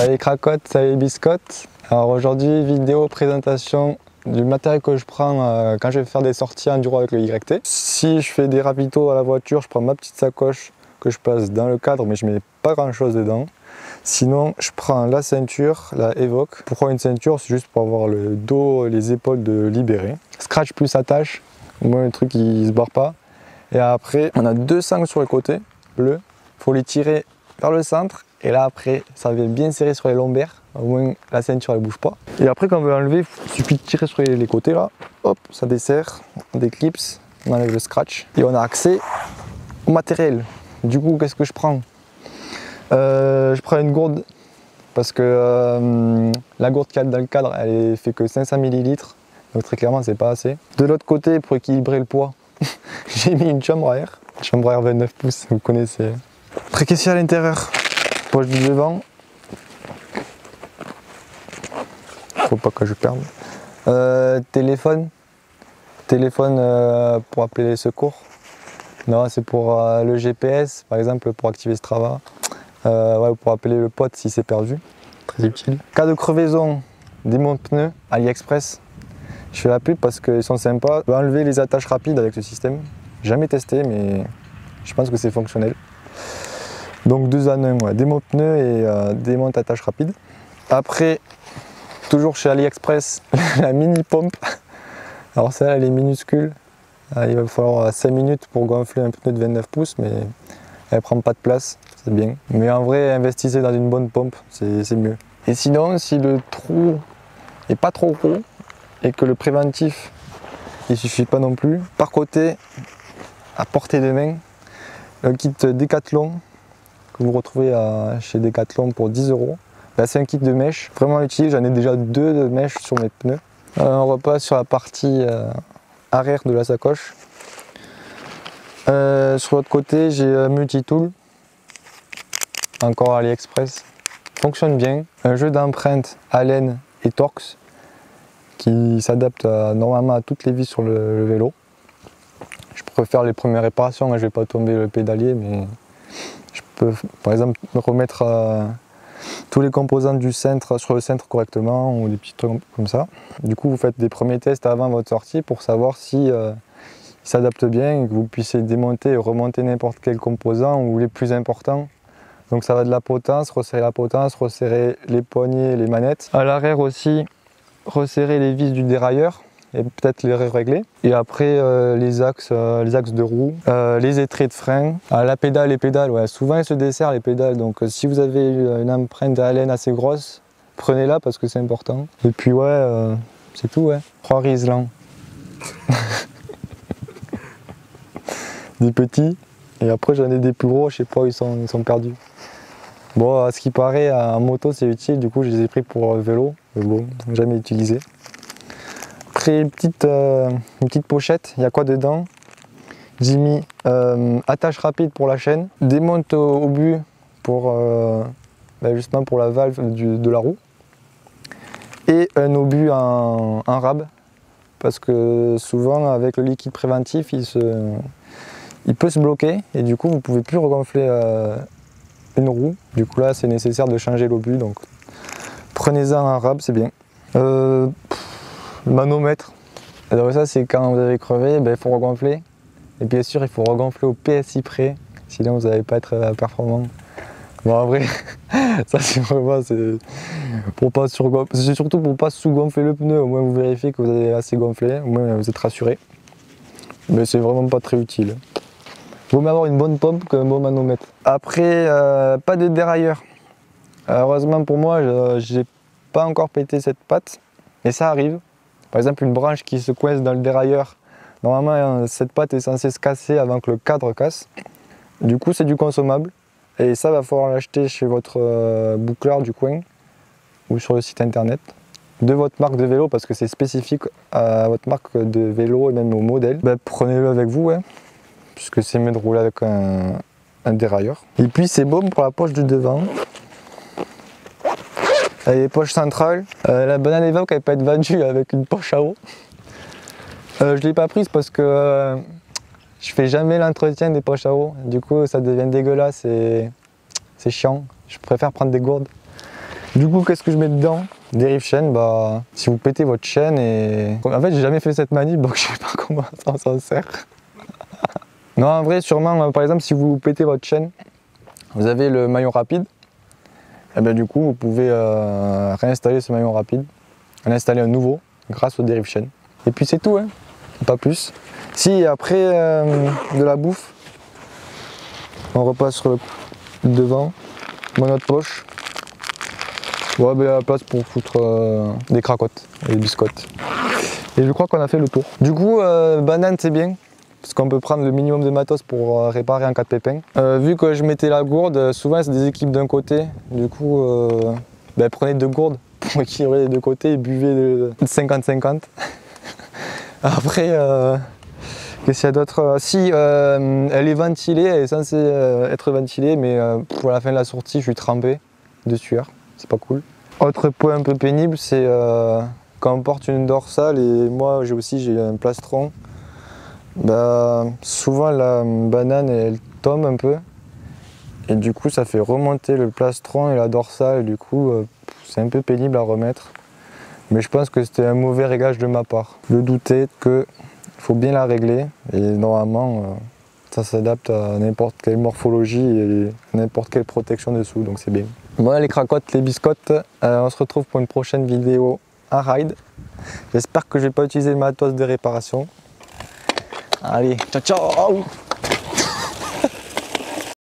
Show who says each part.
Speaker 1: Salut cracotte, salut biscotte. Alors aujourd'hui, vidéo présentation du matériel que je prends quand je vais faire des sorties enduro avec le YT. Si je fais des ravitaux à la voiture, je prends ma petite sacoche que je place dans le cadre, mais je mets pas grand chose dedans. Sinon, je prends la ceinture, la Evoque. Pourquoi une ceinture? C'est juste pour avoir le dos, les épaules de libérer. Scratch plus attache, au moins le truc il se barre pas. Et après, on a deux sangles sur les côtés, bleus. Il faut les tirer vers le centre. Et là après, ça vient bien serrer sur les lombaires. Au moins la ceinture elle bouge pas. Et après quand on veut l'enlever, il suffit de tirer sur les côtés là. Hop, ça desserre, on déclipse, on enlève le scratch. Et on a accès au matériel. Du coup, qu'est-ce que je prends? Je prends une gourde. Parce que la gourde qu'il y a dans le cadre, elle fait que 500 ml. Donc très clairement, c'est pas assez. De l'autre côté, pour équilibrer le poids, j'ai mis une chambre à air. Chambre à air 29 pouces, vous connaissez. Très caissier à l'intérieur. Poche du devant. Faut pas que je perde. Téléphone. Téléphone pour appeler les secours. Non, c'est pour le GPS, par exemple pour activer Strava. Ouais, pour appeler le pote si c'est perdu. Très utile. Cas de crevaison, démonte-pneus, AliExpress. Je fais la pub parce qu'ils sont sympas. On peut enlever les attaches rapides avec ce système. Jamais testé, mais je pense que c'est fonctionnel. Donc 2 en 1, ouais. Démonte pneus et démonte attache rapide. Après, toujours chez AliExpress, la mini pompe. Alors celle-là, elle est minuscule. Il va falloir 5 minutes pour gonfler un pneu de 29 pouces, mais elle prend pas de place, c'est bien. Mais en vrai, investissez dans une bonne pompe, c'est mieux. Et sinon, si le trou est pas trop gros et que le préventif, il suffit pas non plus, par côté, à portée de main, le kit Decathlon, que vous retrouvez chez Decathlon pour 10 €. Là, c'est un kit de mèches, vraiment utile, j'en ai déjà 2 de mèches sur mes pneus. On repasse sur la partie arrière de la sacoche. Sur l'autre côté, j'ai un multitool, encore AliExpress, fonctionne bien. Un jeu d'empreintes Allen et Torx qui s'adapte normalement à toutes les vis sur le vélo. Je pourrais faire les premières réparations, je ne vais pas tomber le pédalier, mais je peux par exemple remettre tous les composants du cintre sur le cintre correctement ou des petits trucs comme ça. Du coup, vous faites des premiers tests avant votre sortie pour savoir si il s'adapte bien et que vous puissiez démonter et remonter n'importe quel composant ou les plus importants. Donc ça va de la potence, resserrer les poignées, les manettes. À l'arrière aussi, resserrer les vis du dérailleur et peut-être les régler. Et après les axes de roue, les étraits de frein. La pédale, les pédales, ouais, souvent elles se desserrent les pédales. Donc si vous avez une empreinte Allen assez grosse, prenez-la parce que c'est important. Et puis ouais, c'est tout, ouais. 3 Riesland. Des petits. Et après j'en ai des plus gros, je sais pas, ils sont perdus. Bon, à ce qui paraît, en moto c'est utile, du coup je les ai pris pour vélo, mais bon, jamais utilisé. Après une petite pochette, il y a quoi dedans? J'ai mis attache rapide pour la chaîne, démonte au but pour justement pour la valve de la roue, et un obus en rab, parce que souvent avec le liquide préventif il peut se bloquer et du coup vous ne pouvez plus regonfler une roue. Du coup là c'est nécessaire de changer l'obus, donc prenez-en un rab, c'est bien. Le manomètre, alors ça c'est quand vous avez crevé, il faut regonfler. Et bien sûr il faut regonfler au PSI près, sinon vous n'allez pas être performant. Bon en vrai, ça c'est vraiment, c'est surtout pour pas sous-gonfler le pneu, au moins vous vérifiez que vous avez assez gonflé, au moins vous êtes rassuré. Mais c'est vraiment pas très utile. Il vaut mieux avoir une bonne pompe qu'un bon manomètre. Après, pas de dérailleur. Heureusement pour moi, j'ai pas encore pété cette patte, mais ça arrive. Par exemple, une branche qui se coince dans le dérailleur, normalement cette patte est censée se casser avant que le cadre casse. Du coup, c'est du consommable. Et ça, va falloir l'acheter chez votre boucleur du coin ou sur le site internet de votre marque de vélo parce que c'est spécifique à votre marque de vélo et même au modèle. Prenez-le avec vous, hein, puisque c'est mieux de rouler avec un dérailleur. Et puis c'est bon pour la poche du devant. Les poches centrales. La banane Evoque elle peut être vendue avec une poche à eau. Je ne l'ai pas prise parce que je fais jamais l'entretien des poches à eau. Du coup ça devient dégueulasse et c'est chiant. Je préfère prendre des gourdes. Du coup, qu'est-ce que je mets dedans? Dérive chaîne, bah si vous pétez votre chaîne et... En fait, j'ai jamais fait cette manip, donc je sais pas comment ça s'en sert. Non, en vrai, sûrement, par exemple, si vous pétez votre chaîne, vous avez le maillon rapide, et bien du coup, vous pouvez réinstaller ce maillon rapide, en installer un nouveau grâce au dérive chaîne. Et puis c'est tout, hein, pas plus. Si après de la bouffe, on repasse sur le devant, mon autre poche. Ouais, ben, la place pour foutre des cracottes et des biscottes. Et je crois qu'on a fait le tour. Du coup, banane c'est bien, parce qu'on peut prendre le minimum de matos pour réparer en cas de pépin. Vu que je mettais la gourde, souvent c'est des équipes d'un côté. Du coup, ben, prenez deux gourdes pour équilibrer les deux côtés et buvez de 50-50. Après, qu'est-ce qu'il y a d'autre? Si, elle est ventilée, elle est censée être ventilée, mais pour la fin de la sortie, je suis trempé de sueur. C'est pas cool. Autre point un peu pénible, c'est quand on porte une dorsale et moi j'ai un plastron. Bah, souvent la banane elle tombe un peu et du coup ça fait remonter le plastron et la dorsale et du coup c'est un peu pénible à remettre. Mais je pense que c'était un mauvais réglage de ma part. Je doutais qu'il faut bien la régler et normalement ça s'adapte à n'importe quelle morphologie et n'importe quelle protection dessous, donc c'est bien. Voilà les cracottes, les biscottes, on se retrouve pour une prochaine vidéo à ride. J'espère que je vais pas utiliser le matos de réparation. Allez, ciao ciao!